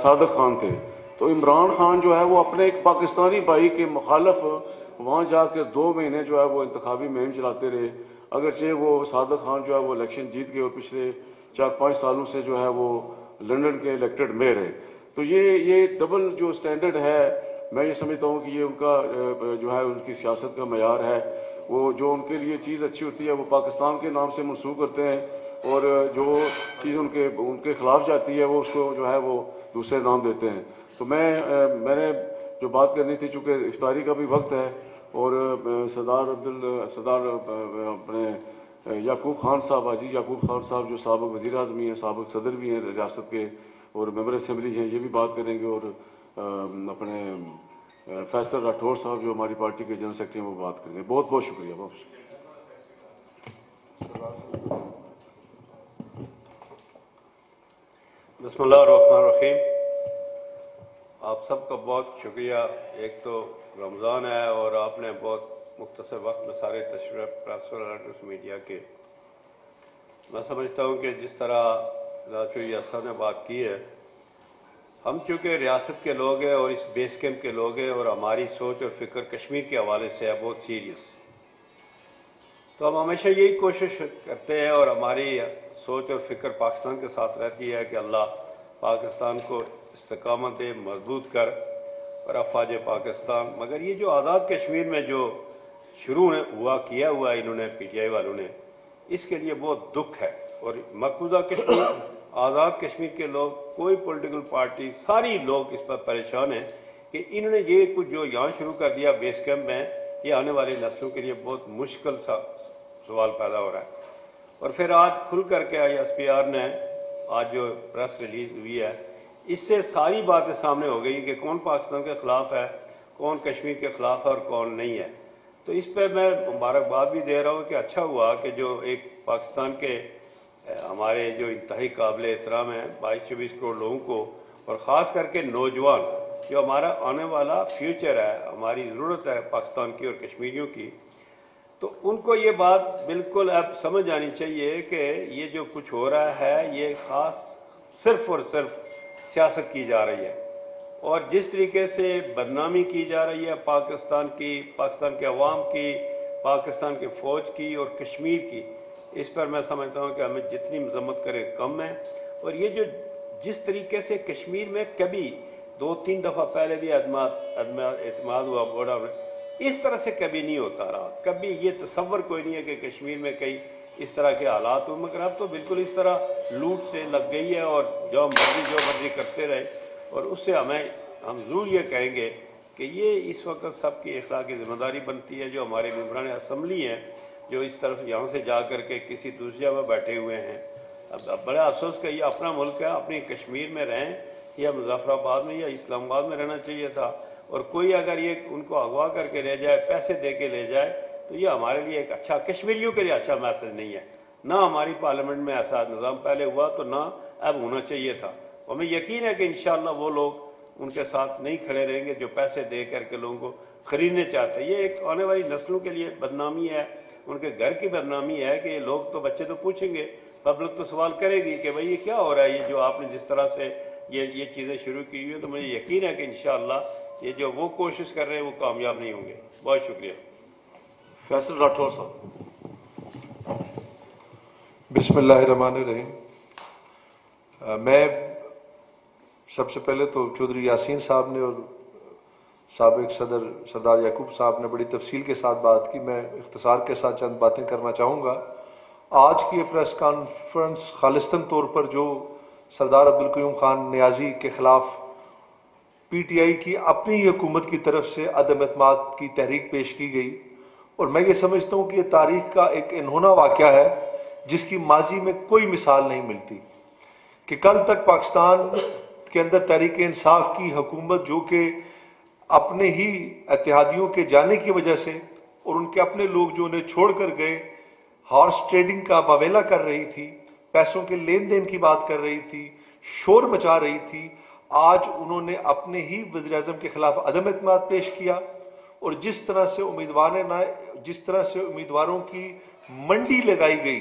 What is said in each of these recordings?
صادق خان تھے، تو عمران خان جو ہے وہ اپنے ایک پاکستانی بھائی کے مخالف وہاں جا کے 2 مہینے جو ہے وہ انتخابی مہم چلاتے رہے، اگرچہ وہ صادق خان جو ہے وہ الیکشن جیت گئے اور پچھلے 4-5 سالوں سے جو ہے وہ لندن کے الیکٹڈ میئر ہے۔ تو یہ ڈبل جو سٹینڈرڈ ہے، میں یہ سمجھتا ہوں کہ یہ ان کا جو ہے ان کی سیاست کا معیار ہے۔ وہ جو ان کے لیے چیز اچھی ہوتی ہے وہ پاکستان کے نام سے منسوخ کرتے ہیں، اور جو چیز ان کے خلاف جاتی ہے وہ اس کو جو ہے وہ دوسرے نام دیتے ہیں۔ تو میں نے جو بات کرنی تھی، چونکہ افطاری کا بھی وقت ہے، اور صدر اپنے یعقوب خان صاحب، حاجی یعقوب خان صاحب جو سابق وزیر اعظم ہیں، سابق صدر بھی ہیں ریاست کے اور ممبر اسمبلی ہیں، یہ بھی بات کریں گے، اور اپنے فیصل راٹھور صاحب جو ہماری پارٹی کے جنرل سیکرٹری ہیں وہ بات کریں گے۔ بہت بہت شکریہ، بہت شکریہ۔ بسم اللہ الرحمن الرحیم۔ آپ سب کا بہت شکریہ۔ ایک تو رمضان ہے اور آپ نے بہت مختصر وقت میں سارے تشریف پریس اور میڈیا کے، میں سمجھتا ہوں کہ جس طرح راجوی اسد نے بات کی ہے، ہم چونکہ ریاست کے لوگ ہیں اور اس بیس کیمپ کے لوگ ہیں، اور ہماری سوچ اور فکر کشمیر کے حوالے سے ہے بہت سیریس، تو ہم ہمیشہ یہی کوشش کرتے ہیں اور ہماری سوچ اور فکر پاکستان کے ساتھ رہتی ہے کہ اللہ پاکستان کو استقامت دے، مضبوط کر، اور افواج پاکستان۔ مگر یہ جو آزاد کشمیر میں جو شروع کیا ہوا ہے انہوں نے، پی ٹی آئی والوں نے، اس کے لیے بہت دکھ ہے۔ اور مقبوضہ کشمیر، آزاد کشمیر کے لوگ، کوئی پولیٹیکل پارٹی، ساری لوگ اس پر پریشان ہیں کہ انہوں نے یہ کچھ جو یہاں شروع کر دیا بیس کیمپ میں، یہ آنے والی نسلوں کے لیے بہت مشکل سا سوال پیدا ہو رہا ہے۔ اور پھر آج کھل کر کے ایس پی آر نے آج جو پریس ریلیز ہوئی ہے، اس سے ساری باتیں سامنے ہو گئی کہ کون پاکستان کے خلاف ہے، کون کشمیر کے خلاف ہے اور کون نہیں ہے۔ تو اس پہ میں مبارکباد بھی دے رہا ہوں کہ اچھا ہوا کہ جو ایک پاکستان کے ہمارے جو انتہائی قابل احترام ہیں 22-24 کروڑ لوگوں کو، اور خاص کر کے نوجوان جو ہمارا آنے والا فیوچر ہے، ہماری ضرورت ہے پاکستان کی اور کشمیریوں کی، تو ان کو یہ بات بالکل اب سمجھ آنی چاہیے کہ یہ جو کچھ ہو رہا ہے یہ خاص صرف اور صرف سیاست کی جا رہی ہے، اور جس طریقے سے بدنامی کی جا رہی ہے پاکستان کی، پاکستان کے عوام کی، پاکستان کے فوج کی اور کشمیر کی، اس پر میں سمجھتا ہوں کہ ہمیں جتنی مذمت کرے کم ہے۔ اور یہ جو جس طریقے سے کشمیر میں کبھی 2-3 دفعہ پہلے بھی اعتماد ہوا بورڈر میں، اس طرح سے کبھی نہیں ہوتا رہا، کبھی یہ تصور کوئی نہیں ہے کہ کشمیر میں کئی اس طرح کے حالات ہوں، مگر اب تو بالکل اس طرح لوٹ سے لگ گئی ہے اور جو مرضی کرتے رہے۔ اور اس سے ہم ضرور یہ کہیں گے کہ یہ اس وقت سب کی اخلاقی ذمہ داری بنتی ہے، جو ہمارے ممبران اسمبلی ہیں جو اس طرف یہاں سے جا کر کے کسی دوسری جگہ بیٹھے ہوئے ہیں۔ اب بڑا افسوس کہ یہ اپنا ملک ہے، اپنی کشمیر میں رہیں، یا مظفر آباد میں یا اسلام آباد میں رہنا چاہیے تھا، اور کوئی اگر یہ ان کو اغوا کر کے لے جائے، پیسے دے کے لے جائے، تو یہ ہمارے لیے ایک اچھا، کشمیریوں کے لیے اچھا میسج نہیں ہے۔ نہ ہماری پارلیمنٹ میں ایسا نظام پہلے ہوا تو نہ اب ہونا چاہیے تھا۔ ہمیں یقین ہے کہ انشاءاللہ وہ لوگ ان کے ساتھ نہیں کھڑے رہیں گے جو پیسے دے کر کے لوگوں کو خریدنے چاہتے ہیں۔ یہ ایک آنے والی نسلوں کے لیے بدنامی ہے، ان کے گھر کی بدنامی ہے کہ یہ لوگ تو، بچے تو پوچھیں گے، پبلک تو سوال کرے گی کہ بھئی یہ کیا ہو رہا ہے، یہ جو آپ نے جس طرح سے یہ چیزیں شروع کی ہوئی ہیں۔ تو مجھے یقین ہے کہ انشاءاللہ یہ جو وہ کوشش کر رہے ہیں وہ کامیاب نہیں ہوں گے۔ بہت شکریہ۔ فیصل راٹھور صاحب۔ بسم اللہ الرحمن الرحیم۔ میں سب سے پہلے تو چودھری یاسین صاحب نے اور سابق صدر سردار یعقوب صاحب نے بڑی تفصیل کے ساتھ بات کی، میں اختصار کے ساتھ چند باتیں کرنا چاہوں گا۔ آج کی یہ پریس کانفرنس خالصتاً طور پر جو سردار عبدالقیوم خان نیازی کے خلاف پی ٹی آئی کی اپنی حکومت کی طرف سے عدم اعتماد کی تحریک پیش کی گئی، اور میں یہ سمجھتا ہوں کہ یہ تاریخ کا ایک انہونا واقعہ ہے جس کی ماضی میں کوئی مثال نہیں ملتی، کہ کل تک پاکستان کے اندر تحریک انصاف کی حکومت جو کہ اپنے ہی اتحادیوں کے جانے کی وجہ سے اور ان کے اپنے لوگ جو انہیں چھوڑ کر گئے، ہارس ٹریڈنگ کا باویلا کر رہی تھی، پیسوں کے لین دین کی بات کر رہی تھی، شور مچا رہی تھی، آج انہوں نے اپنے ہی وزیر اعظم کے خلاف عدم اعتماد پیش کیا، اور جس طرح سے امیدواروں کی منڈی لگائی گئی،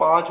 5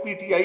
PTI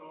2,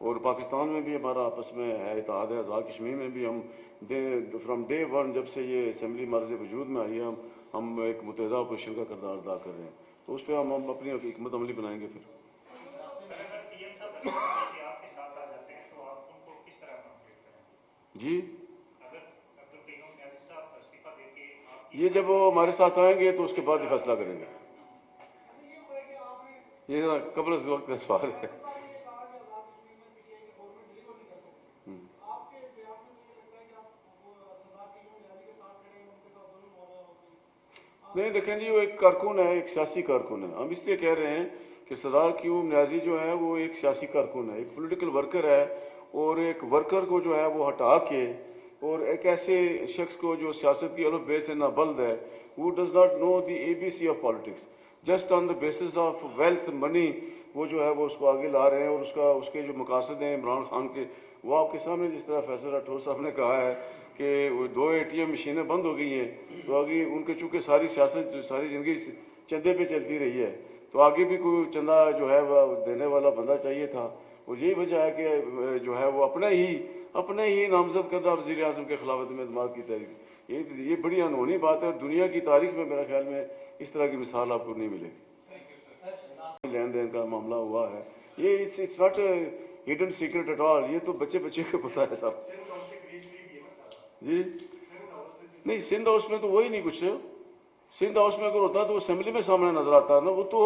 اور پاکستان میں بھی ہمارا آپس میں ہے اتحاد ہے. آزاد کشمیر میں بھی ہم فرام ڈے ون جب سے یہ اسمبلی مرض وجود میں آئی ہے ہم ایک متحدہ اپوزیشن کا کردار ادا کر رہے ہیں. تو اس پہ ہم اپنی حکمت عملی بنائیں گے. پھر جی یہ جب وہ ہمارے ساتھ آئیں گے تو اس کے بعد ہی فیصلہ کریں گے. یہ قبل از وقت کا سوال ہے. نہیں دیکھیں جی وہ ایک کارکن ہے, ایک سیاسی کارکن ہے. ہم اس لیے کہہ رہے ہیں کہ سردار قیوم نیازی جو ہے وہ ایک سیاسی کارکن ہے, ایک پولیٹیکل ورکر ہے. اور ایک ورکر کو جو ہے وہ ہٹا کے اور ایک ایسے شخص کو جو سیاست کی الف بے سے نابلد ہے, who does not know the ABC of politics, just on the basis of wealth money وہ جو ہے وہ اس کو آگے لا رہے ہیں. اور اس کے جو مقاصد ہیں عمران خان کے وہ آپ کے سامنے جس طرح فیصل راٹھور صاحب نے کہا ہے کہ 2 ATM مشینیں بند ہو گئی ہیں تو آگے ان کے چونکہ ساری سیاست ساری زندگی چندے پہ چلتی رہی ہے تو آگے بھی کوئی چندہ جو ہے وہ دینے والا بندہ چاہیے تھا. اور یہی وجہ ہے کہ جو ہے وہ اپنے ہی نامزد کردہ وزیر اعظم کے خلافت میں اعتماد کی تحریک. یہ بڑی انہونی بات ہے اور دنیا کی تاریخ میں میرا خیال میں اس طرح کی مثال آپ کو نہیں ملے گی. لین دین کا معاملہ ہوا ہے یہ it's not hidden secret at all. یہ تو بچے کو پتہ ہے صاحب. جی نہیں سندھ ہاؤس میں تو وہی نہیں کچھ. سندھ ہاؤس میں اگر ہوتا تو اسمبلی میں سامنے نظر آتا نا. وہ تو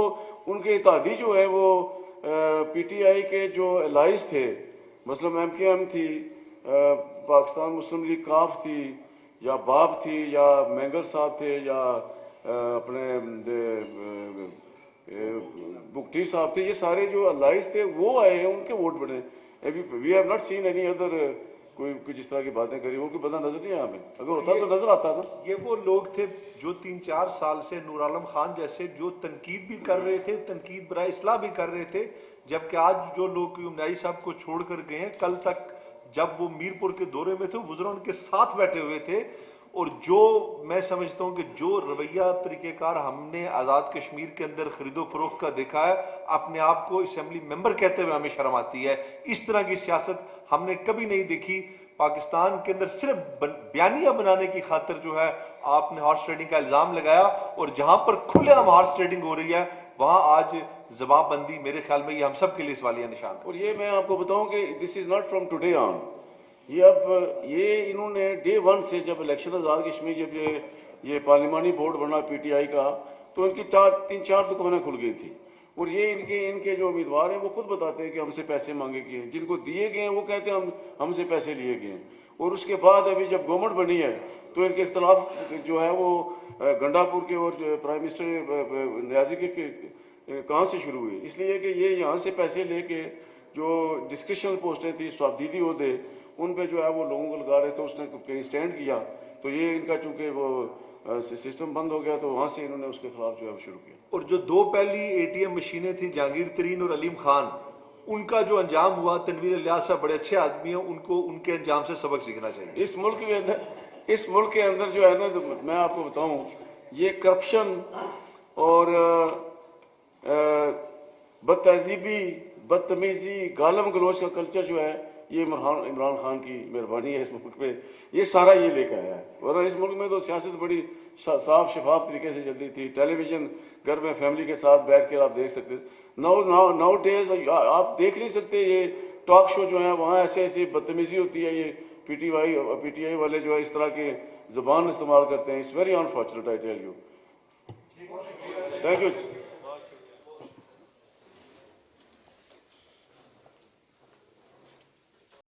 ان کے اتحادی جو ہے وہ پی ٹی آئی کے جو الائز تھے مثلا MKM تھی, پاکستان مسلم لیگ کاف تھی یا باب تھی یا مینگر صاحب تھے یا اپنے بگٹی صاحب تھے, یہ سارے جو الائز تھے وہ آئے ہیں ان کے ووٹ بڑھے. We have not seen any other کوئی جس طرح کی باتیں کری وہ کوئی بندہ نظر نہیں آیا ہمیں. اگر ہوتا تو نظر آتا تھا. یہ وہ لوگ تھے جو 3-4 سال سے نور عالم خان جیسے جو تنقید بھی کر رہے تھے, تنقید برائے اصلاح بھی کر رہے تھے, جبکہ آج جو لوگ قیوم نیازی صاحب کو چھوڑ کر گئے ہیں, کل تک جب وہ میرپور کے دورے میں تھے وزراء ان کے ساتھ بیٹھے ہوئے تھے. اور جو میں سمجھتا ہوں کہ جو رویہ طریقہ کار ہم نے آزاد کشمیر کے اندر خرید و فروخت کا دیکھا ہے, اپنے آپ کو اسمبلی ممبر کہتے ہوئے ہمیں شرم آتی ہے. اس طرح کی سیاست ہم نے کبھی نہیں دیکھی. پاکستان کے اندر صرف بیانیہ بنانے کی خاطر جو ہے آپ نے ہارس ٹریڈنگ کا الزام لگایا, اور جہاں پر کھلے عام ہارس ٹریڈنگ ہو رہی ہے وہاں آج زبان بندی میرے خیال میں یہ ہم سب کے لیے سوالیہ نشان ہے. اور یہ میں آپ کو بتاؤں کہ this is not from today on. یہ انہوں نے ڈے ون سے جب الیکشن آزاد کشمیر جب یہ پارلیمانی بورڈ بنا PTI کا تو ان کی 3-4 دکانیں کھل گئی تھی. اور یہ ان کے جو امیدوار ہیں وہ خود بتاتے ہیں کہ ہم سے پیسے مانگے گئے ہیں, جن کو دیے گئے ہیں وہ کہتے ہیں ہم سے پیسے لیے گئے ہیں. اور اس کے بعد ابھی جب گورنمنٹ بنی ہے تو ان کے اختلاف جو ہے وہ گنڈا پور کے اور پرائم منسٹر نیازی کے کہاں سے شروع ہوئی. اس لیے کہ یہ یہاں سے پیسے لے کے جو ڈسکشن پوسٹیں تھیں سوابدیدی عہدے ان پہ جو ہے وہ لوگوں کو لگا رہے تھے. اس نے کہیں اسٹینڈ کیا تو یہ ان کا چونکہ وہ سسٹم بند ہو گیا تو وہاں سے انہوں نے اس کے خلاف جو ہے وہ شروع کیا. اور جو 2 پہلی ATM مشینیں تھیں جہانگیر ترین اور علیم خان, ان کا جو انجام ہوا, تنویر الیاس صاحب بڑے اچھے آدمی ہیں, ان کو ان کے انجام سے سبق سیکھنا چاہیے. اس ملک کے اندر جو ہے نا میں آپ کو بتاؤں یہ کرپشن اور بد تہذیبی بدتمیزی گالم گلوچ کا کلچر جو ہے یہ عمران خان کی مہربانی ہے اس ملک پہ. یہ سارا یہ لے کے آیا ہے. ورنہ اس ملک میں تو سیاست بڑی صاف شفاف طریقے سے چلتی تھی. ٹیلی ویژن گھر میں فیملی کے ساتھ بیٹھ کے آپ دیکھ سکتے. ناؤ ڈیز آپ دیکھ نہیں سکتے. یہ ٹاک شو جو ہیں وہاں ایسے بدتمیزی ہوتی ہے. یہ PTI والے جو ہے اس طرح کے زبان استعمال کرتے ہیں. It's very unfortunate I tell you. Thank you.